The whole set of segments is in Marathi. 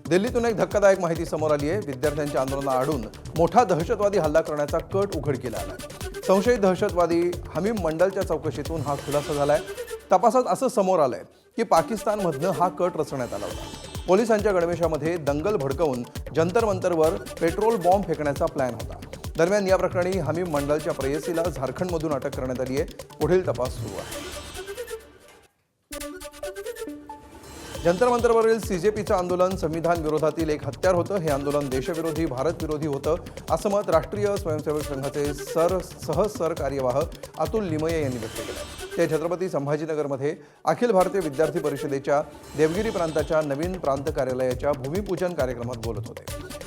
दिल्लीतून एक धक्कादायक माहिती समोर आली आहे। विद्यार्थ्यांच्या आंदोलनाआडून मोठा दहशतवादी हल्ला करण्याचा कट उघडकीला आलाय। संशयित दहशतवादी हमीम मंडलच्या चौकशीतून हा खुलासा झालाय। तपासात असं समोर आलंय की पाकिस्तानमधनं हा कट रचण्यात आला होता। पोलिसांच्या गणवेशामध्ये दंगल भडकवून जंतर मंतरवर पेट्रोल बॉम्ब फेकण्याचा प्लॅन होता। दरम्यान या प्रकरणी हमीम मंडलच्या प्रेयसीला झारखंडमधून अटक करण्यात आली आहे। पुढील तपास सुरू आहे। जंतर मंतरवरील सीजेपीचं आंदोलन संविधान विरोधातील एक हत्यार होतं। हे आंदोलन देशविरोधी, भारत विरोधी होतं असं मत राष्ट्रीय स्वयंसेवक संघाचे सहसरकार्यवाह अतुल लिमये यांनी व्यक्त केलं। ते छत्रपती संभाजीनगरमध्ये अखिल भारतीय विद्यार्थी परिषदेच्या देवगिरी प्रांताच्या नवीन प्रांत कार्यालयाच्या भूमिपूजन कार्यक्रमात बोलत होते।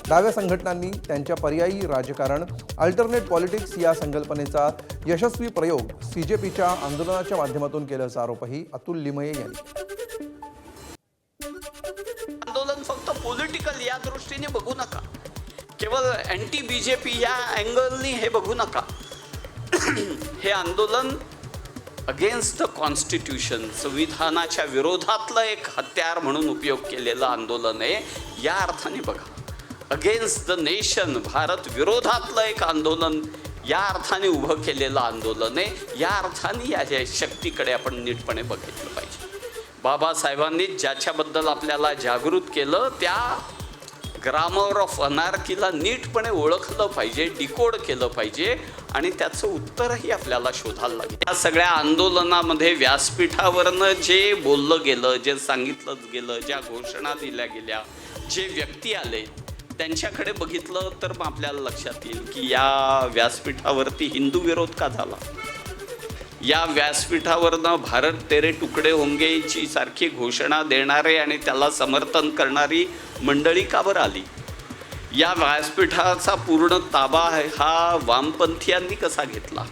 डाव्या संघटनांनी त्यांच्या पर्यायी राजकारण अल्टरनेट पॉलिटिक्स या संकल्पनेचा यशस्वी प्रयोग सीजेपीच्या आंदोलनाच्या माध्यमातून केल्याचा आरोपही अतुल लिमये यांनी केला। आंदोलन फक्त पॉलिटिकल या दृष्टीने बघू नका, केवळ अँटी बीजेपी या अँगलनी हे बघू नका। हे आंदोलन अगेन्स्ट द कॉन्स्टिट्यूशन, संविधानाच्या विरोधातलं एक हत्यार म्हणून उपयोग केलेलं आंदोलन आहे या अर्थाने बघा। अगेन्स्ट द नेशन, भारत विरोधातलं एक आंदोलन या अर्थाने उभं केलेलं आंदोलन आहे। या अर्थाने या शक्तीकडे आपण नीटपणे बघितलं पाहिजे। बाबासाहेबांनी ज्याच्याबद्दल आपल्याला जागृत केलं त्या ग्रामर ऑफ अनार्कीला नीटपणे ओळखलं पाहिजे, डिकोड केलं पाहिजे आणि त्याचं उत्तरही आपल्याला शोधायला लागेल। या सगळ्या आंदोलनामध्ये व्यासपीठावरनं जे बोललं गेलं, जे सांगितलं गेलं, ज्या घोषणा दिल्या गेल्या, जे व्यक्ती आले त्यांच्याकडे बघितलं तर मग आपल्याला लक्षात येईल की या व्यासपीठावरती हिंदू विरोध का झाला, या व्यासपीठावरनं भारत तेरे तुकडे होंगेची सारखी घोषणा देणारे आणि त्याला समर्थन करणारी मंडळी का बरं आली, या व्यासपीठाचा पूर्ण ताबा हा वामपंथीयांनी कसा घेतला,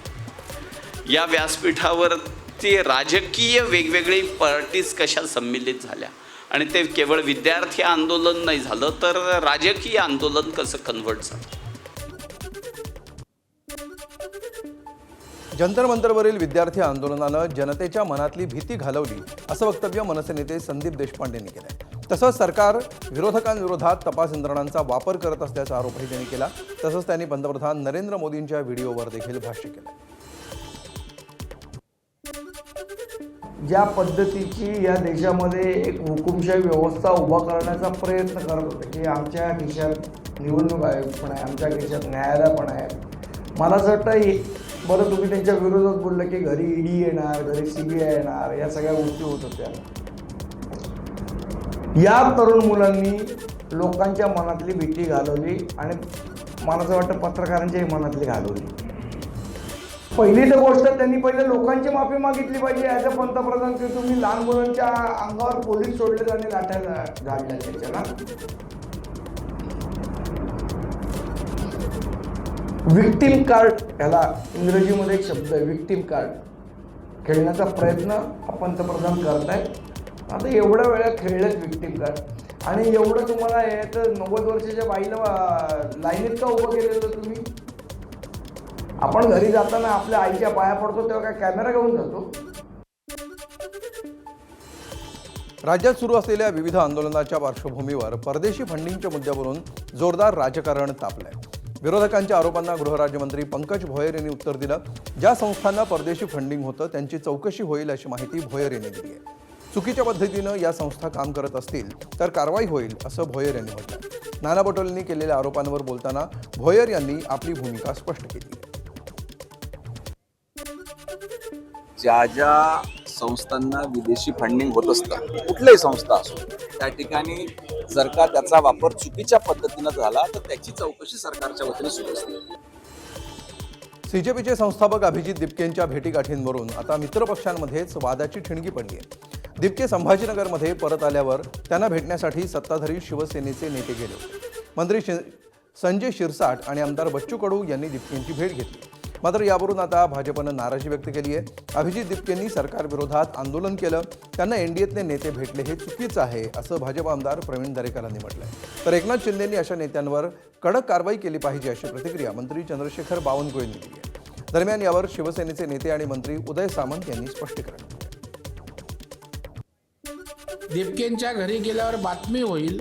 या व्यासपीठावरती राजकीय वेगवेगळी पार्टीज कशा सम्मिलित झाल्या आणि ते केवळ विद्यार्थी आंदोलन नाही झालं तर राजकीय आंदोलन कसं कन्व्हर्ट झालं। जंतर मंतरवरील विद्यार्थी आंदोलनानं जनतेच्या मनातली भीती घालवली असं वक्तव्य मनसे नेते संदीप देशपांडेंनी केलंय। तसंच सरकार विरोधकांविरोधात तपास यंत्रणांचा वापर करत असल्याचा आरोपही त्यांनी केला। तसंच त्यांनी पंतप्रधान नरेंद्र मोदींच्या व्हिडिओवर देखील भाष्य केलं। ज्या पद्धतीची या देशामध्ये एक हुकुमशाही व्यवस्था उभा करण्याचा प्रयत्न करत होते की आमच्या खिशात निवडणूक आयोग पण आहे, आमच्या खिशात न्यायालय पण आहे, मला असं वाटतं बरं तुम्ही त्यांच्या विरोधात बोललं की घरी ईडी येणार, घरी सीबीआय येणार, या सगळ्या गोष्टी होत होत्या। या तरुण मुलांनी लोकांच्या मनातली भीती घालवली आणि मला असं वाटतं पत्रकारांच्याही मनातली घालवली। पहिली तर गोष्ट त्यांनी पहिले लोकांची माफी मागितली पाहिजे ॲज अ पंतप्रधान की तुम्ही लहान मुलांच्या अंगावर पोलीस सोडले आणि लाठ्या झाडल्या त्याच्याला। विक्टिम कार्ड, ह्याला इंग्रजीमध्ये एक शब्द आहे विक्टिम कार्ड, खेळण्याचा प्रयत्न पंतप्रधान करत आहेत। आता एवढ्या वेळा खेळलेत विक्टिम कार्ड आणि एवढं तुम्हाला हे तर 90 वर्षाच्या बाईला लाईनीत का उभं केलेलं तुम्ही? आपण घरी जाताना आपल्या आईच्या पाया पडतो तेव्हा काय कॅमेरा घेऊन जातो? राज्यात सुरू असलेल्या विविध आंदोलनाच्या पार्श्वभूमीवर परदेशी फंडिंगच्या मुद्द्यावरून जोरदार राजकारण तापलंय। विरोधकांच्या आरोपांना गृहराज्यमंत्री पंकज भोयर यांनी उत्तर दिलं। ज्या संस्थांना परदेशी फंडिंग होतं त्यांची चौकशी होईल अशी माहिती भोयर यांनी दिली आहे। चुकीच्या पद्धतीनं या संस्था काम करत असतील तर कारवाई होईल असं भोयर यांनी म्हटलं। नाना पटोलेंनी केलेल्या आरोपांवर बोलताना भोयर यांनी आपली भूमिका स्पष्ट केली। ज्या ज्या संस्थांना विदेशी फंडिंग होत असतं, कुठल्याही संस्था असो, त्या ठिकाणी जर का त्याचा वापर चुकीच्या पद्धतीनं झाला तर त्याची चौकशी सरकारच्या वतीने सुरू असते। सीजेपीचे संस्थापक अभिजित दिपकेंच्या भेटीगाठींवरून आता मित्रपक्षांमध्येच वादाची ठिणगी पडली आहे। दिपके संभाजीनगरमध्ये परत आल्यावर त्यांना भेटण्यासाठी सत्ताधारी शिवसेनेचे नेते गेले होते। मंत्री संजय शिरसाट आणि आमदार बच्चू कडू यांनी दिपकेंची भेट घेतली। मात्र यावरून आता भाजपनं नाराजी व्यक्त केली आहे। अभिजित दिपकेंनी सरकार विरोधात आंदोलन केलं, त्यांना एनडीएतले नेते भेटले हे चुकीचं आहे असं भाजप आमदार प्रवीण दरेकरांनी म्हटलंय। तर एकनाथ शिंदेंनी अशा नेत्यांवर कडक कारवाई केली पाहिजे अशी प्रतिक्रिया मंत्री चंद्रशेखर बावनकुळेंनी दिली आहे। दरम्यान यावर शिवसेनेचे नेते आणि मंत्री उदय सामंत यांनी स्पष्टीकरण दिलं। दिपकेंच्या घरी गेल्यावर बातमी होईल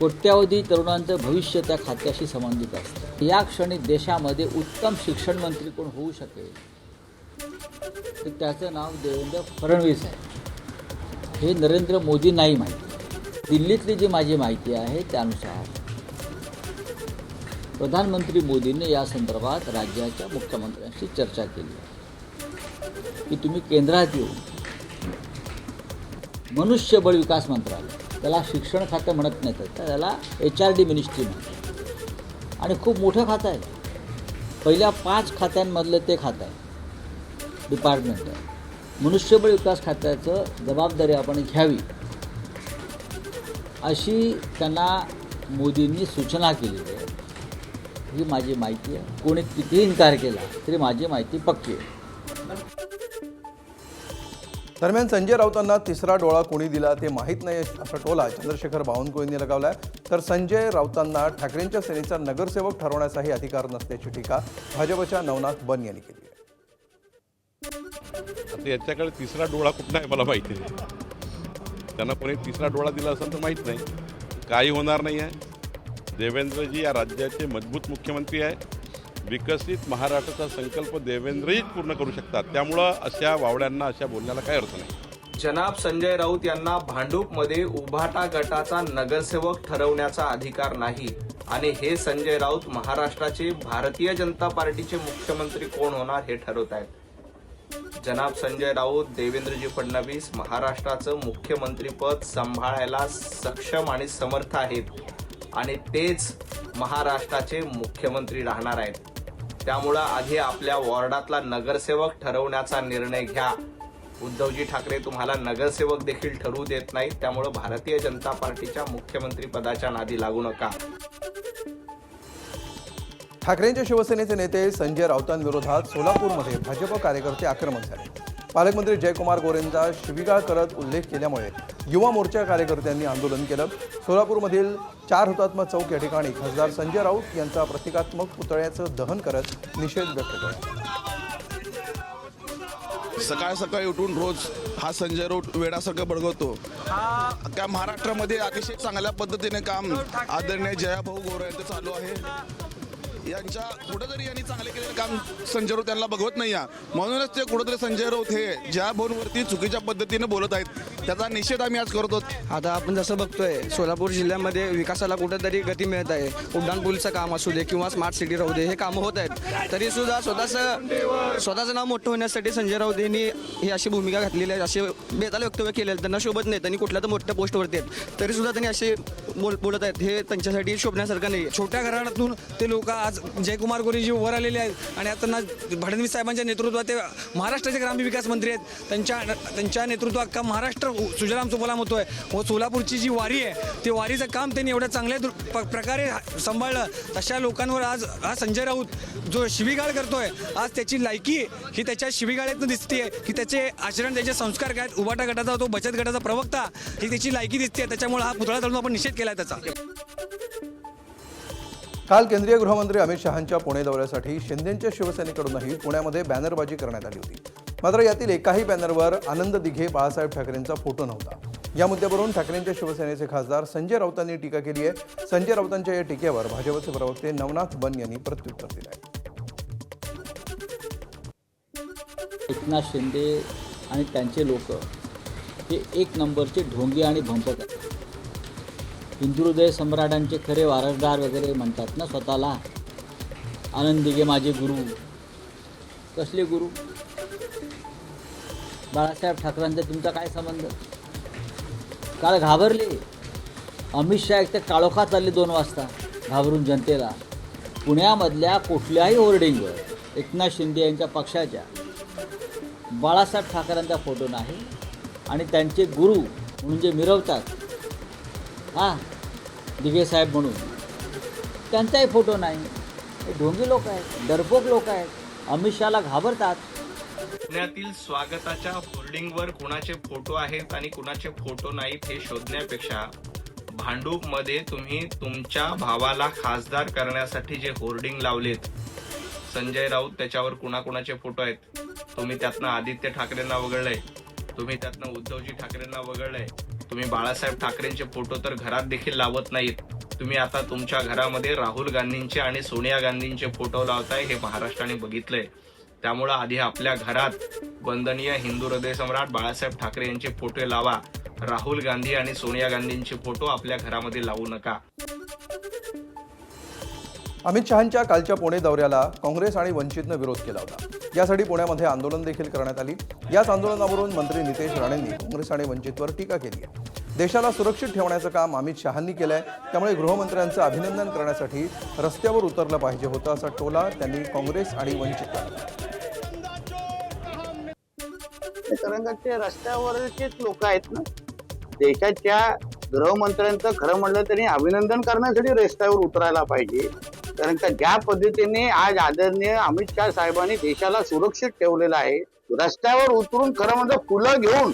कोट्यावधी तरुणांचं भविष्य त्या खात्याशी संबंधित असतं. या क्षणी देशामध्ये उत्तम शिक्षण मंत्री कोण होऊ शकेल तर त्याचं नाव देवेंद्र फडणवीस आहे. हे नरेंद्र मोदी नाही माहिती. दिल्लीतली जी माझी माहिती आहे त्यानुसार प्रधानमंत्री मोदींनी या संदर्भात राज्याच्या मुख्यमंत्र्यांशी चर्चा केली की तुम्ही केंद्रात येऊन मनुष्यबळ विकास मंत्रालय, त्याला शिक्षण खातं म्हणत नाही तर त्याला HRD मिनिस्ट्री म्हणतात आणि खूप मोठं खातं आहे. पहिल्या 5 खात्यांमधलं ते खातं आहे, डिपार्टमेंट आहे. मनुष्यबळ विकास खात्याचं जबाबदारी आपण घ्यावी अशी त्यांना मोदींनी सूचना केलेली आहे. ही माझी माहिती आहे. कोणी कितीही इन्कार केला तरी माझी माहिती पक्की आहे. दरम्यान संजय राऊतांना तिसरा डोळा कोणी दिला ते माहीत नाही असा टोला चंद्रशेखर बावनकुळेंनी लगावलाय. तर संजय राऊतांना ठाकरेंच्या सेनेचा नगरसेवक ठरवण्याचाही अधिकार नसल्याची टीका भाजपच्या नवनाथ बन यांनी केली आहे. आता याच्याकडे तिसरा डोळा कुठला आहे मला माहिती नाही. त्यांना कोणी तिसरा डोळा दिला असेल तर माहीत नाही. काही होणार नाही आहे. देवेंद्रजी या राज्याचे मजबूत मुख्यमंत्री आहे. विकसित महाराष्ट्राचा संकल्प देवेंद्रजीच पूर्ण करू शकतात. त्यामुळं अशा वावड्यांना, अशा बोलण्याला काही अर्थ नाही. जनाब संजय राऊत यांना भांडूपमध्ये उभाटा गटाचा नगरसेवक ठरवण्याचा अधिकार नाही आणि हे संजय राऊत महाराष्ट्राचे भारतीय जनता पार्टीचे मुख्यमंत्री कोण होणार हे ठरवत आहेत. जनाब संजय राऊत देवेंद्रजी फडणवीस महाराष्ट्राचं मुख्यमंत्रीपद सांभाळायला सक्षम आणि समर्थ आहेत आणि तेच महाराष्ट्राचे मुख्यमंत्री राहणार आहेत. त्यामुळं आधी आपल्या वॉर्डातला नगरसेवक ठरवण्याचा निर्णय घ्या. उद्धवजी ठाकरे तुम्हाला नगरसेवक देखील ठरवू देत नाहीत. त्यामुळं भारतीय जनता पार्टीच्या मुख्यमंत्री पदाच्या नादी लागू नका. ठाकरेंच्या शिवसेनेचे नेते संजय राऊतांविरोधात सोलापूरमध्ये भाजप कार्यकर्ते आक्रमक झाले. पालकमंत्री जयकुमार गोरेंचा शिवीगाळ करत उल्लेख केल्यामुळे युवा मोर्चा कार्यकर्त्यांनी आंदोलन केलं. सोलापूरमधील 4 हुतात्मा चौक या ठिकाणी खासदार संजय राऊत यांचा प्रतिकात्मक पुतळ्याचं दहन करत निषेध व्यक्त केला. सकाळ सकाळी उठून रोज हा संजय राऊत वेडासारखं बळगवतो. त्या महाराष्ट्रामध्ये अतिशय चांगल्या पद्धतीने काम आदरणीय जयाभाऊ गोरे यांचं चालू आहे. यांच्या कुठंतरी यांनी चांगले केलेलं काम संजय राऊत यांना बघवत नाही आहे. म्हणूनच ते कुठंतरी संजय राऊत हे जयाभाऊंवरती चुकीच्या पद्धतीने बोलत आहेत. त्याचा निषेध आम्ही आज करतो. आता आपण जसं बघतोय सोलापूर जिल्ह्यामध्ये विकासाला कुठेतरी गती मिळत आहे. उड्डाण पूलचं काम असू दे किंवा स्मार्ट सिटी राहू दे, हे कामं होत आहेत. तरी सुद्धा स्वतःचं नाव मोठं होण्यासाठी संजय राऊत यांनी ही अशी भूमिका घातलेली आहे, असे बेताल वक्तव्य केलेलं. त्यांना शोभत नाही. त्यांनी कुठल्या तर मोठ्या पोस्टवरती आहेत तरी सुद्धा त्यांनी असे बोलत आहेत. हे त्यांच्यासाठी शोभण्यासारखं नाही. छोट्या घराण्यातून ते लोक आज जयकुमार गोरेजी वर आलेले आहेत आणि आता फडणवीस साहेबांच्या नेतृत्वात ते महाराष्ट्राचे ग्रामविकास मंत्री आहेत. त्यांच्या नेतृत्वात का महाराष्ट्र सुजलाम सुफलाम होतोय. व सोलापूरची जी वारी आहे ते वारीचं काम त्यांनी एवढ्या चांगल्या प्रकारे सांभाळलं. तशा लोकांवर आज हा संजय राऊत जो शिवीगाळ करतोय, आज त्याची लायकी ही त्याच्या शिवीगाळ्यातून दिसते की त्याचे आचरण, त्याचे संस्कार काय. उभाटा गटाचा तो बचत गटाचा प्रवक्ता ही त्याची लायकी दिसते. त्याच्यामुळे हा पुतळा चालून आपण निषेध केला त्याचा. काल केंद्रीय गृहमंत्री अमित शहांच्या पुणे दौऱ्यासाठी शिंदेंच्या शिवसेनेकडूनही पुण्यामध्ये बॅनरबाजी करण्यात आली होती. मात्र यातील एकाही बॅनरवर आनंद दिघे, बाळासाहेब ठाकरेंचा फोटो नव्हता. या मुद्द्यावरून ठाकरेंच्या शिवसेनेचे खासदार संजय राऊतांनी टीका केली आहे. संजय राऊतांच्या या टीकेवर भाजपचे प्रवक्ते नवनाथ बन यांनी प्रत्युत्तर दिलं आहे. एकनाथ शिंदे आणि त्यांचे लोक हे 1 नंबरचे ढोंगे आणि भंपक आहेत. हिंदुहृदय सम्राटांचे खरे वारसदार वगैरे म्हणतात ना स्वतःला. आनंद दिघे माझे गुरु. कसले गुरु? बाळासाहेब ठाकरेंचा तुमचा काय संबंध? काल घाबरले. अमित शहा एक तर काळोखात चालले 2 वाजता घाबरून जनतेला. पुण्यामधल्या कुठल्याही होर्डिंगवर एकनाथ शिंदे यांच्या पक्षाच्या बाळासाहेब ठाकरेंचा फोटो नाही आणि त्यांचे गुरु म्हणून जे मिरवतात दिघे साहेब म्हणून, त्यांचाही फोटो नाही. हे ढोंगी लोक आहेत, डरपोक लोक आहेत. अमित शहाला घाबरतात. पुण्यातील स्वागताच्या होर्डिंगवर कुणाचे फोटो आहेत आणि कुणाचे फोटो नाहीत हे शोधण्यापेक्षा भांडूपमध्ये तुम्ही तुमच्या भावाला खासदार करण्यासाठी जे होर्डिंग लावलेत, संजय राऊत त्याच्यावर कुणाकुणाचे फोटो आहेत. तुम्ही त्यातनं आदित्य ठाकरेंना वगळलंय, तुम्ही त्यातनं उद्धवजी ठाकरेंना वगळलंय, तुम्ही बाळासाहेब ठाकरेंचे फोटो तर घरात देखील लावत नाहीत. तुम्ही आता तुमच्या घरामध्ये राहुल गांधींचे आणि सोनिया गांधींचे फोटो लावताय, हे महाराष्ट्राने बघितलंय. त्यामुळं आधी आपल्या घरात वंदनीय हिंदू हृदय सम्राट बाळासाहेब ठाकरे यांचे फोटो लावा. राहुल गांधी आणि सोनिया गांधींचे फोटो आपल्या घरामध्ये लावू नका. अमित शहांच्या कालच्या पुणे दौऱ्याला काँग्रेस आणि वंचितनं विरोध केला होता. यासाठी पुण्यामध्ये आंदोलन देखील करण्यात आली. याच आंदोलनावरून मंत्री नितेश राणेंनी काँग्रेस आणि वंचितवर टीका केली आहे. देशाला सुरक्षित ठेवण्याचं काम अमित शहांनी केलंय, त्यामुळे गृहमंत्र्यांचं अभिनंदन करण्यासाठी रस्त्यावर उतरलं पाहिजे होतं, असा टोला त्यांनी काँग्रेस आणि वंचितला दिला. कारण ते रस्त्यावरचेच लोक आहेत ना, देशाच्या गृहमंत्र्यांचं खरं म्हटलं तरी अभिनंदन करण्यासाठी रस्त्यावर उतरायला पाहिजे. कारण का ज्या पद्धतीने आज आदरणीय अमित शहा साहेबांनी देशाला सुरक्षित ठेवलेलं आहे, रस्त्यावर उतरून खरं म्हणजे फुलं घेऊन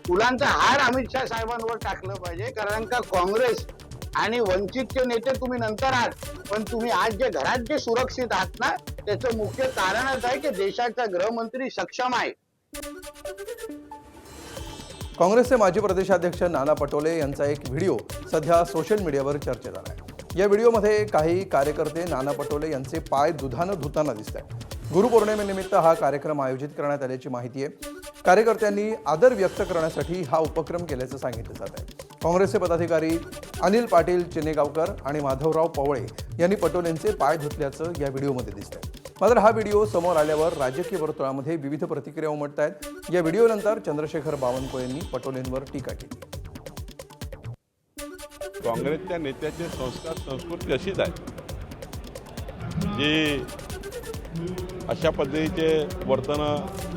फुलांचा हार अमित शहा साहेबांवर टाकलं पाहिजे. कारण का काँग्रेस आणि वंचितचे नेते तुम्ही नंतर आहात, पण तुम्ही आज जे घरात जे सुरक्षित आहात ना, त्याचं मुख्य कारणच आहे की देशाचा गृहमंत्री सक्षम आहे. काँग्रेसचे माजी प्रदेशाध्यक्ष नाना पटोले यांचा एक व्हिडिओ सध्या सोशल मीडियावर चर्चेत आला आहे. या व्हिडिओमध्ये काही कार्यकर्ते नाना पटोले यांचे पाय दुधानं धुताना दिसत आहेत. गुरुपौर्णिमेनिमित्त हा कार्यक्रम आयोजित करण्यात आल्याची माहिती आहे. कार्यकर्त्यांनी आदर व्यक्त करण्यासाठी हा उपक्रम केल्याचं सांगितलं जात आहे. काँग्रेसचे पदाधिकारी अनिल पाटील चिनेगावकर आणि माधवराव पवळे यांनी पटोलेंचे पाय धुतल्याचं या व्हिडिओमध्ये दिसतंय. मात्र हा व्हिडिओ समोर आल्यावर राजकीय वर्तुळामध्ये विविध प्रतिक्रिया उमटत आहेत. या व्हिडिओनंतर चंद्रशेखर बावनकुळेंनी पटोलेंवर टीका केली. काँग्रेसच्या नेत्याचे संस्कार संस्कृती अशीच आहे, जी अशा पद्धतीचे वर्तन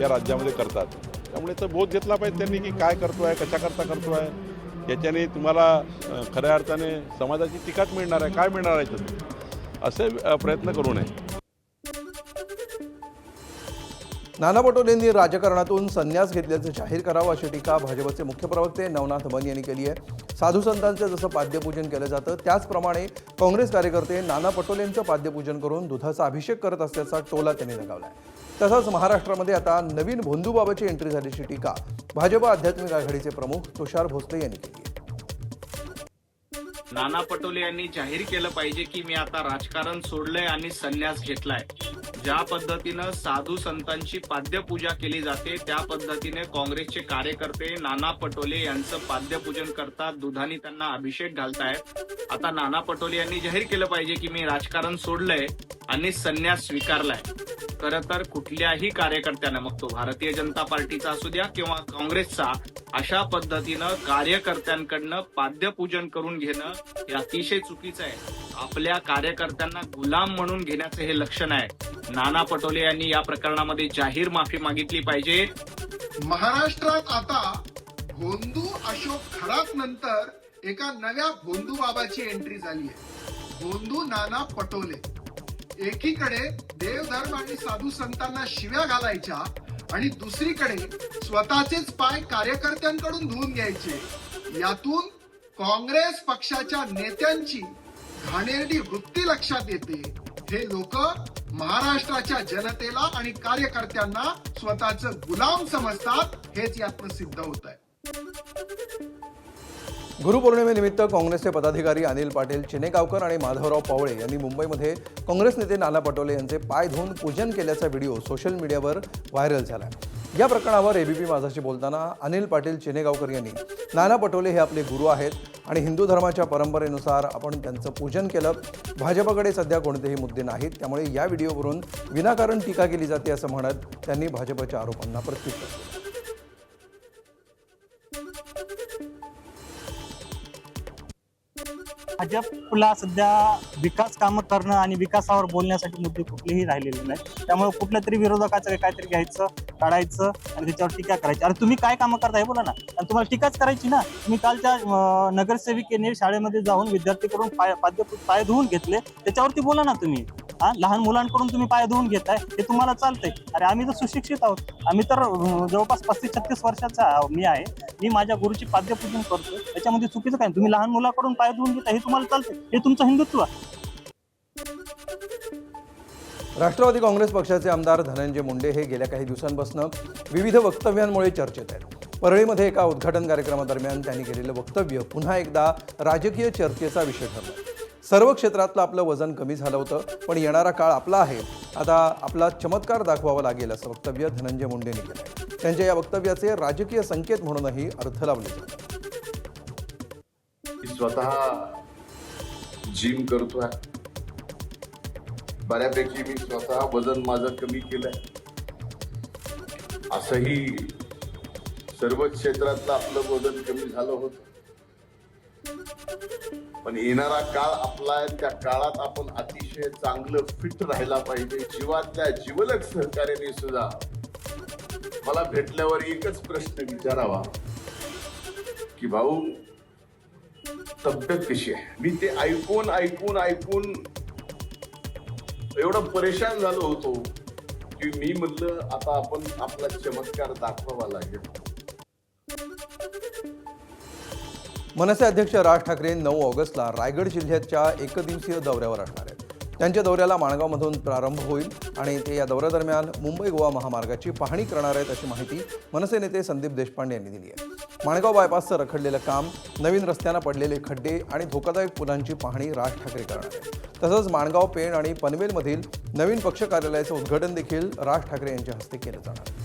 या राज्यामध्ये करतात. त्यामुळे तर बोध घेतला पाहिजे त्यांनी की काय करतोय, कशाकरता करतोय. याच्याने तुम्हाला खऱ्या अर्थाने समाजाची टीकाच मिळणार आहे. काय मिळणार आहे त्यातून, असे प्रयत्न करू नये. नाना पटोलेंनी राजकारणातून संन्यास घेतल्याचं जाहीर करावं, अशी टीका भाजपचे मुख्य प्रवक्ते नवनाथ बन यांनी केली आहे. साधू संतांचं जसं पाद्यपूजन केलं जातं, त्याचप्रमाणे काँग्रेस कार्यकर्ते नाना पटोलेंचं पाद्यपूजन करून दुधाचा अभिषेक करत असल्याचा टोला त्यांनी लगावला आहे. तसंच महाराष्ट्रामध्ये आता नवीन भोंदूबाबाची एंट्री झाल्याची टीका भाजप आध्यात्मिक आघाडीचे प्रमुख तुषार भोसले यांनी केली आहे. नाना पटोले यांनी जाहीर केलं पाहिजे की मी आता राजकारण सोडलंय आणि संन्यास घेतलाय. ज्या पद्धतीनं साधू संतांची पाद्यपूजा केली जाते, त्या पद्धतीने काँग्रेसचे कार्यकर्ते नाना पटोले यांचं पाद्यपूजन करतात, दुधाने त्यांना अभिषेक घालतायत. आता नाना पटोले यांनी जाहीर केलं पाहिजे की मी राजकारण सोडलंय आणि संन्यास स्वीकारलाय. खरं तर कुठल्याही कार्यकर्त्यानं, मग तो भारतीय जनता पार्टीचा असू द्या किंवा काँग्रेसचा, अशा पद्धतीनं कार्यकर्त्यांकडनं पाद्यपूजन करून घेणं हे अतिशय चुकीचं आहे. आपल्या कार्यकर्त्यांना गुलाम म्हणून घेण्याचं हे लक्षण आहे. नाना पटोले यांनी या प्रकरणामध्ये जाहीर माफी मागितली पाहिजे. महाराष्ट्रात आता भोंदू अशोक खरात नंतर एका नव्या भोंदू बाबाची एंट्री झाली आहे. भोंदू नाना पटोले एकीकडे देवधर्म आणि साधू संतांना शिव्या घालायच्या आणि दुसरीकडे स्वतःचेच पाय कार्यकर्त्यांकडून धुवून घ्यायचे. यातून काँग्रेस पक्षाच्या नेत्यांची घाणेरडी वृत्ती लक्षात येते. हे लोक महाराष्ट्राच्या जनतेला आणि कार्यकर्त्यांना स्वतःचं गुलाम समजतात, हेच यातनं सिद्ध होत आहे. गुरुपौर्णिमेनिमित्त काँग्रेसचे पदाधिकारी अनिल पाटील चिनेगावकर आणि माधवराव पवळे यांनी मुंबईमध्ये काँग्रेस नेते नाना पटोले यांचे पाय धुवून पूजन केल्याचा व्हिडिओ सोशल मीडियावर व्हायरल झाला. या प्रकरणावर एबीपी माझाशी बोलताना अनिल पाटील चिनेगावकर यांनी नाना पटोले हे आपले गुरु आहेत आणि हिंदू धर्माच्या परंपरेनुसार आपण त्यांचं पूजन केलं. भाजपकडे सध्या कोणतेही मुद्दे नाहीत, त्यामुळे या व्हिडिओवरून विनाकारण टीका केली जाते असं म्हणत त्यांनी भाजपच्या आरोपांना प्रत्युत्तर दिलं. भाजपला सध्या विकास कामं करणं आणि विकासावर बोलण्यासाठी मुद्दे कुठलेही राहिलेले नाही. त्यामुळे कुठल्या तरी विरोधकाचं काहीतरी घ्यायचं, काढायचं आणि त्याच्यावर टीका करायची. अरे तुम्ही काय कामं करताय बोला ना, आणि तुम्हाला टीकाच करायची ना. तुम्ही कालच्या नगरसेविकेने शाळेमध्ये जाऊन विद्यार्थीकडून पाय धुवून घेतले, त्याच्यावरती बोला ना तुम्ही. लहान मुलांकडून तुम्ही पाय धुवून घेताय, हे तुम्हाला चालतंय. अरे आम्ही तर सुशिक्षित आहोत, आम्ही तर जवळपास 35-36 वर्षाचा मी आहे. मी माझ्या गुरुची पाद्यपूजन करतो, त्याच्यामध्ये चुकीचं काय. तुम्ही लहान मुलाकडून पाय धुवून घेता, हे तुम्हाला चालतंय, हे तुमचं हिंदुत्व आहे. राष्ट्रवादी काँग्रेस पक्षाचे आमदार धनंजय मुंडे हे गेल्या काही दिवसांपासून विविध वक्तव्यांमुळे चर्चेत आहेत. परळीमध्ये एका उद्घाटन कार्यक्रमादरम्यान त्यांनी केलेलं वक्तव्य पुन्हा एकदा राजकीय चर्चेचा विषय ठरला. सर्व क्षेत्रातलं आपलं वजन कमी झालं होतं, पण येणारा काळ आपला आहे, आता आपला चमत्कार दाखवावा लागेल असं वक्तव्य धनंजय मुंडेंनी केलं. त्यांच्या या वक्तव्याचे राजकीय संकेत म्हणूनही अर्थ लावले जातात. स्वतः जिम करतोय, बऱ्यापैकी मी स्वतः वजन माझं कमी केलंय. असंही सर्व क्षेत्रातलं आपलं वजन कमी झालं होतं, पण येणारा काळ आपला आहे. त्या काळात आपण अतिशय चांगलं फिट राहायला पाहिजे. जीवातल्या जीवलग सहकार्याने सुद्धा मला भेटल्यावर एकच प्रश्न विचारावा की भाऊ तब्येत कशी आहे. मी ते ऐकून एवढं परेशान झालो होतो की मी म्हटलं आता आपण आपला चमत्कार दाखवावा लागेल. मनसे अध्यक्ष राज ठाकरे 9 ऑगस्टला रायगड जिल्ह्याच्या एकदिवसीय दौऱ्यावर असणार आहेत. त्यांच्या दौऱ्याला माणगावमधून प्रारंभ होईल आणि ते या दौऱ्यादरम्यान मुंबई गोवा महामार्गाची पाहणी करणार आहेत अशी माहिती मनसे नेते संदीप देशपांडे यांनी दिली आहे. माणगाव बायपासचं रखडलेलं काम, नवीन रस्त्यांना पडलेले खड्डे आणि धोकादायक पुलांची पाहणी राज ठाकरे करणार आहेत. तसंच माणगाव, पेण आणि पनवेलमधील नवीन पक्ष कार्यालयाचं उद्घाटन देखील राज ठाकरे यांच्या हस्ते केलं जाणार आहे.